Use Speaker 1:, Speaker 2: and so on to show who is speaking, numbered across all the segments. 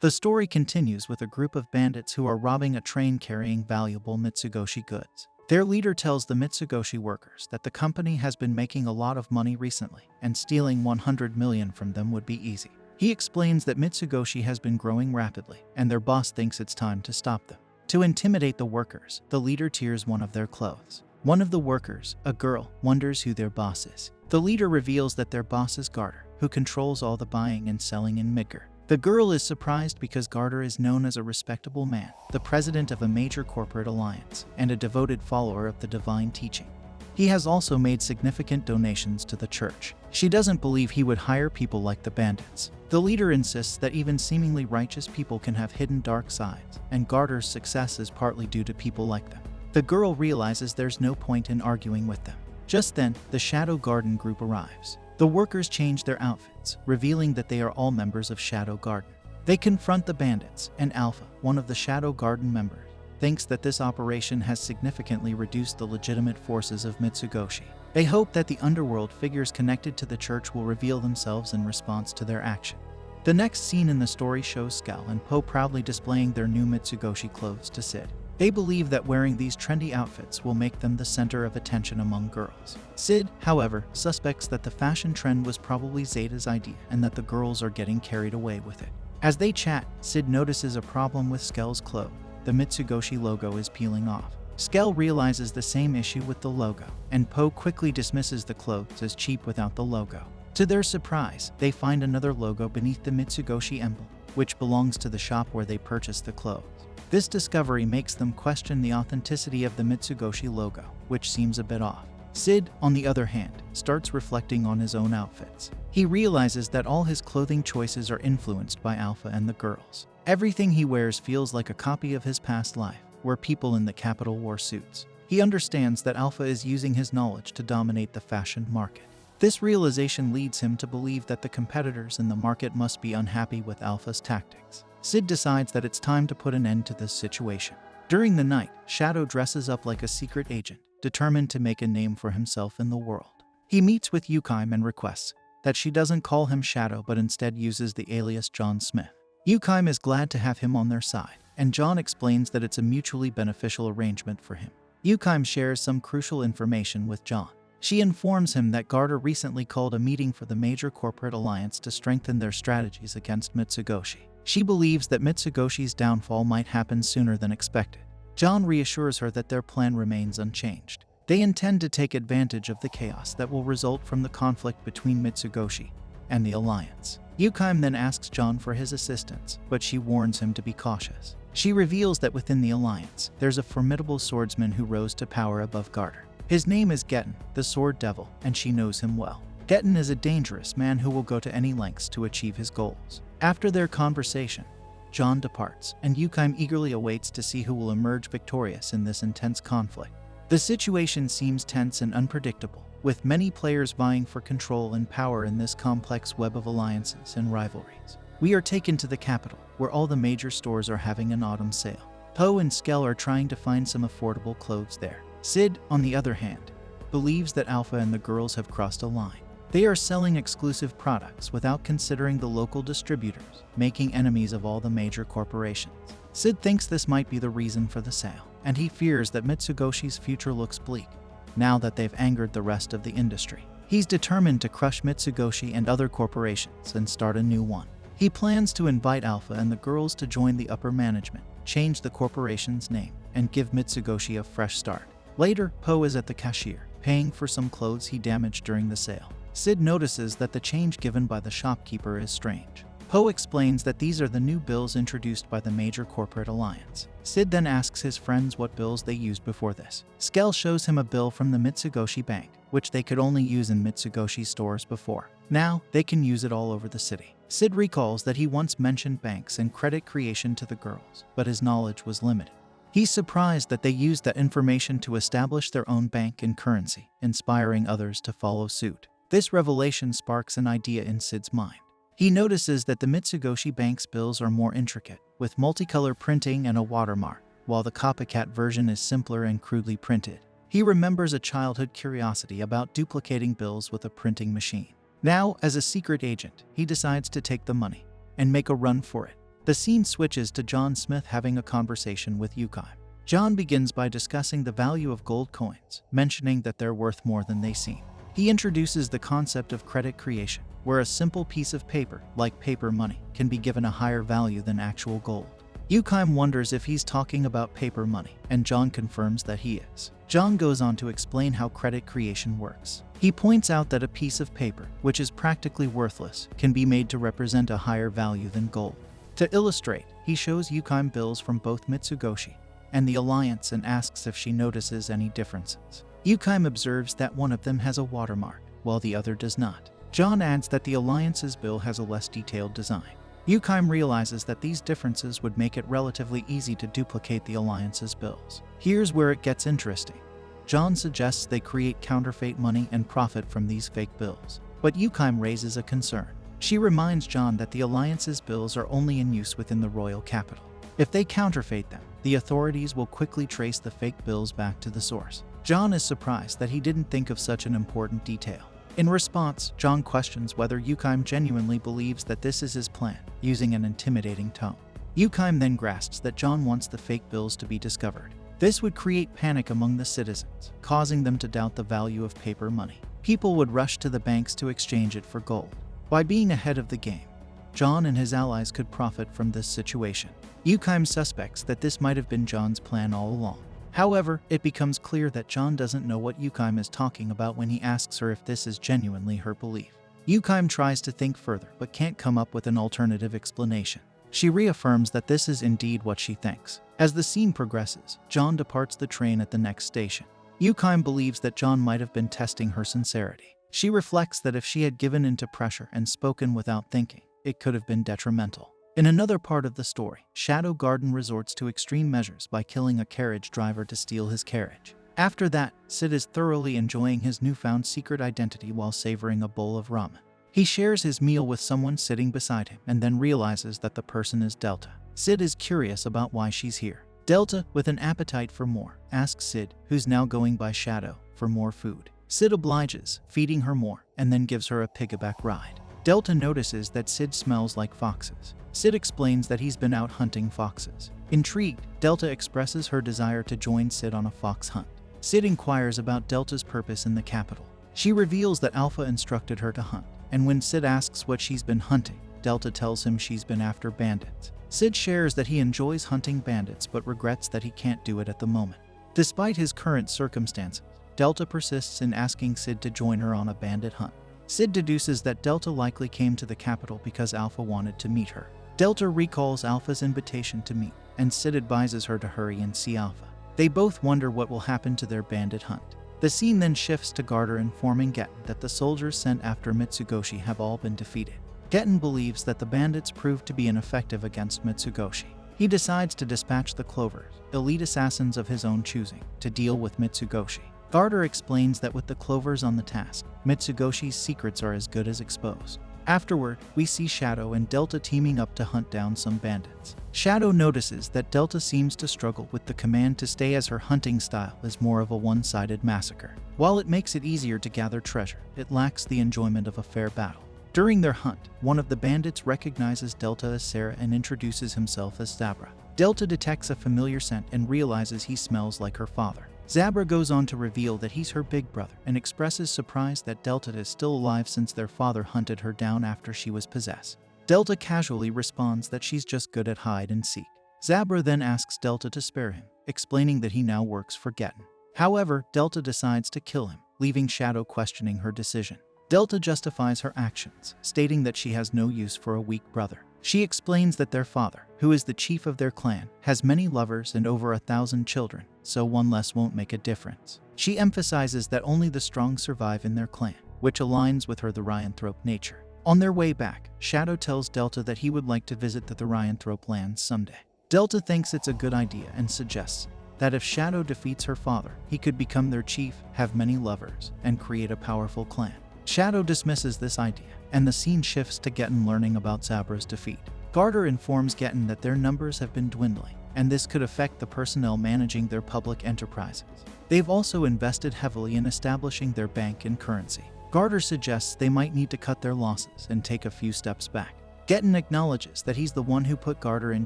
Speaker 1: The story continues with a group of bandits who are robbing a train carrying valuable Mitsugoshi goods. Their leader tells the Mitsugoshi workers that the company has been making a lot of money recently, and stealing 100 million from them would be easy. He explains that Mitsugoshi has been growing rapidly, and their boss thinks it's time to stop them. To intimidate the workers, the leader tears one of their clothes. One of the workers, a girl, wonders who their boss is. The leader reveals that their boss is Garter, who controls all the buying and selling in Midgar. The girl is surprised because Garter is known as a respectable man, the president of a major corporate alliance, and a devoted follower of the divine teaching. He has also made significant donations to the church. She doesn't believe he would hire people like the bandits. The leader insists that even seemingly righteous people can have hidden dark sides, and Garter's success is partly due to people like them. The girl realizes there's no point in arguing with them. Just then, the Shadow Garden group arrives. The workers change their outfits, revealing that they are all members of Shadow Garden. They confront the bandits, and Alpha, one of the Shadow Garden members, thinks that this operation has significantly reduced the legitimate forces of Mitsugoshi. They hope that the underworld figures connected to the church will reveal themselves in response to their action. The next scene in the story shows Skel and Poe proudly displaying their new Mitsugoshi clothes to Sid. They believe that wearing these trendy outfits will make them the center of attention among girls. Sid, however, suspects that the fashion trend was probably Zeta's idea and that the girls are getting carried away with it. As they chat, Sid notices a problem with Skel's clothes. The Mitsugoshi logo is peeling off. Skel realizes the same issue with the logo, and Poe quickly dismisses the clothes as cheap without the logo. To their surprise, they find another logo beneath the Mitsugoshi emblem, which belongs to the shop where they purchased the clothes. This discovery makes them question the authenticity of the Mitsugoshi logo, which seems a bit off. Sid, on the other hand, starts reflecting on his own outfits. He realizes that all his clothing choices are influenced by Alpha and the girls. Everything he wears feels like a copy of his past life, where people in the capital wore suits. He understands that Alpha is using his knowledge to dominate the fashion market. This realization leads him to believe that the competitors in the market must be unhappy with Alpha's tactics. Sid decides that it's time to put an end to this situation. During the night, Shadow dresses up like a secret agent, determined to make a name for himself in the world. He meets with Yukime and requests that she doesn't call him Shadow but instead uses the alias John Smith. Yukime is glad to have him on their side, and John explains that it's a mutually beneficial arrangement for him. Yukime shares some crucial information with John. She informs him that Garter recently called a meeting for the major corporate alliance to strengthen their strategies against Mitsugoshi. She believes that Mitsugoshi's downfall might happen sooner than expected. John reassures her that their plan remains unchanged. They intend to take advantage of the chaos that will result from the conflict between Mitsugoshi and the alliance. Yukime then asks John for his assistance, but she warns him to be cautious. She reveals that within the alliance, there's a formidable swordsman who rose to power above Garter. His name is Getten, the Sword Devil, and she knows him well. Getten is a dangerous man who will go to any lengths to achieve his goals. After their conversation, John departs, and Yukime eagerly awaits to see who will emerge victorious in this intense conflict. The situation seems tense and unpredictable, with many players vying for control and power in this complex web of alliances and rivalries. We are taken to the capital, where all the major stores are having an autumn sale. Poe and Skel are trying to find some affordable clothes there. Sid, on the other hand, believes that Alpha and the girls have crossed a line. They are selling exclusive products without considering the local distributors, making enemies of all the major corporations. Sid thinks this might be the reason for the sale, and he fears that Mitsugoshi's future looks bleak, now that they've angered the rest of the industry. He's determined to crush Mitsugoshi and other corporations and start a new one. He plans to invite Alpha and the girls to join the upper management, change the corporation's name, and give Mitsugoshi a fresh start. Later, Poe is at the cashier, paying for some clothes he damaged during the sale. Sid notices that the change given by the shopkeeper is strange. Poe explains that these are the new bills introduced by the major corporate alliance. Sid then asks his friends what bills they used before this. Skel shows him a bill from the Mitsugoshi Bank, which they could only use in Mitsugoshi stores before. Now, they can use it all over the city. Sid recalls that he once mentioned banks and credit creation to the girls, but his knowledge was limited. He's surprised that they used that information to establish their own bank and currency, inspiring others to follow suit. This revelation sparks an idea in Sid's mind. He notices that the Mitsugoshi Bank's bills are more intricate, with multicolor printing and a watermark, while the copycat version is simpler and crudely printed. He remembers a childhood curiosity about duplicating bills with a printing machine. Now, as a secret agent, he decides to take the money and make a run for it. The scene switches to John Smith having a conversation with Yukime. John begins by discussing the value of gold coins, mentioning that they're worth more than they seem. He introduces the concept of credit creation, where a simple piece of paper, like paper money, can be given a higher value than actual gold. Yukime wonders if he's talking about paper money, and John confirms that he is. John goes on to explain how credit creation works. He points out that a piece of paper, which is practically worthless, can be made to represent a higher value than gold. To illustrate, he shows Yukime bills from both Mitsugoshi and the Alliance and asks if she notices any differences. Yukime observes that one of them has a watermark, while the other does not. John adds that the Alliance's bill has a less detailed design. Yukime realizes that these differences would make it relatively easy to duplicate the Alliance's bills. Here's where it gets interesting. John suggests they create counterfeit money and profit from these fake bills. But Yukime raises a concern. She reminds John that the Alliance's bills are only in use within the royal capital. If they counterfeit them, the authorities will quickly trace the fake bills back to the source. John is surprised that he didn't think of such an important detail. In response, John questions whether Yukime genuinely believes that this is his plan, using an intimidating tone. Yukime then grasps that John wants the fake bills to be discovered. This would create panic among the citizens, causing them to doubt the value of paper money. People would rush to the banks to exchange it for gold. By being ahead of the game, John and his allies could profit from this situation. Yukime suspects that this might have been John's plan all along. However, it becomes clear that John doesn't know what Yukime is talking about when he asks her if this is genuinely her belief. Yukime tries to think further but can't come up with an alternative explanation. She reaffirms that this is indeed what she thinks. As the scene progresses, John departs the train at the next station. Yukime believes that John might have been testing her sincerity. She reflects that if she had given in to pressure and spoken without thinking, it could have been detrimental. In another part of the story, Shadow Garden resorts to extreme measures by killing a carriage driver to steal his carriage. After that, Sid is thoroughly enjoying his newfound secret identity while savoring a bowl of ramen. He shares his meal with someone sitting beside him and then realizes that the person is Delta. Sid is curious about why she's here. Delta, with an appetite for more, asks Sid, who's now going by Shadow, for more food. Sid obliges, feeding her more, and then gives her a piggyback ride. Delta notices that Sid smells like foxes. Sid explains that he's been out hunting foxes. Intrigued, Delta expresses her desire to join Sid on a fox hunt. Sid inquires about Delta's purpose in the capital. She reveals that Alpha instructed her to hunt, and when Sid asks what she's been hunting, Delta tells him she's been after bandits. Sid shares that he enjoys hunting bandits but regrets that he can't do it at the moment. Despite his current circumstances, Delta persists in asking Sid to join her on a bandit hunt. Sid deduces that Delta likely came to the capital because Alpha wanted to meet her. Delta recalls Alpha's invitation to meet, and Sid advises her to hurry and see Alpha. They both wonder what will happen to their bandit hunt. The scene then shifts to Garter informing Getten that the soldiers sent after Mitsugoshi have all been defeated. Getten believes that the bandits proved to be ineffective against Mitsugoshi. He decides to dispatch the Clovers, elite assassins of his own choosing, to deal with Mitsugoshi. Garter explains that with the Clovers on the task, Mitsugoshi's secrets are as good as exposed. Afterward, we see Shadow and Delta teaming up to hunt down some bandits. Shadow notices that Delta seems to struggle with the command to stay as her hunting style is more of a one-sided massacre. While it makes it easier to gather treasure, it lacks the enjoyment of a fair battle. During their hunt, one of the bandits recognizes Delta as Sarah and introduces himself as Zabra. Delta detects a familiar scent and realizes he smells like her father. Zabra goes on to reveal that he's her big brother and expresses surprise that Delta is still alive since their father hunted her down after she was possessed. Delta casually responds that she's just good at hide and seek. Zabra then asks Delta to spare him, explaining that he now works for Getten. However, Delta decides to kill him, leaving Shadow questioning her decision. Delta justifies her actions, stating that she has no use for a weak brother. She explains that their father, who is the chief of their clan, has many lovers and over 1,000 children, so one less won't make a difference. She emphasizes that only the strong survive in their clan, which aligns with her Therianthrope nature. On their way back, Shadow tells Delta that he would like to visit the Therianthrope lands someday. Delta thinks it's a good idea and suggests that if Shadow defeats her father, he could become their chief, have many lovers, and create a powerful clan. Shadow dismisses this idea, and the scene shifts to Getten learning about Zabra's defeat. Garter informs Getten that their numbers have been dwindling, and this could affect the personnel managing their public enterprises. They've also invested heavily in establishing their bank and currency. Garter suggests they might need to cut their losses and take a few steps back. Getten acknowledges that he's the one who put Garter in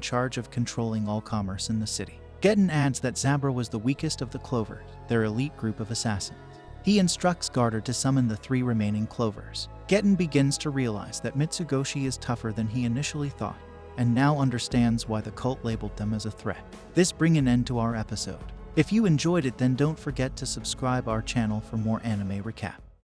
Speaker 1: charge of controlling all commerce in the city. Getten adds that Zabra was the weakest of the Clovers, their elite group of assassins. He instructs Garter to summon the 3 remaining Clovers. Getten begins to realize that Mitsugoshi is tougher than he initially thought, and now understands why the cult labeled them as a threat. This brings an end to our episode. If you enjoyed it, then don't forget to subscribe our channel for more anime recap.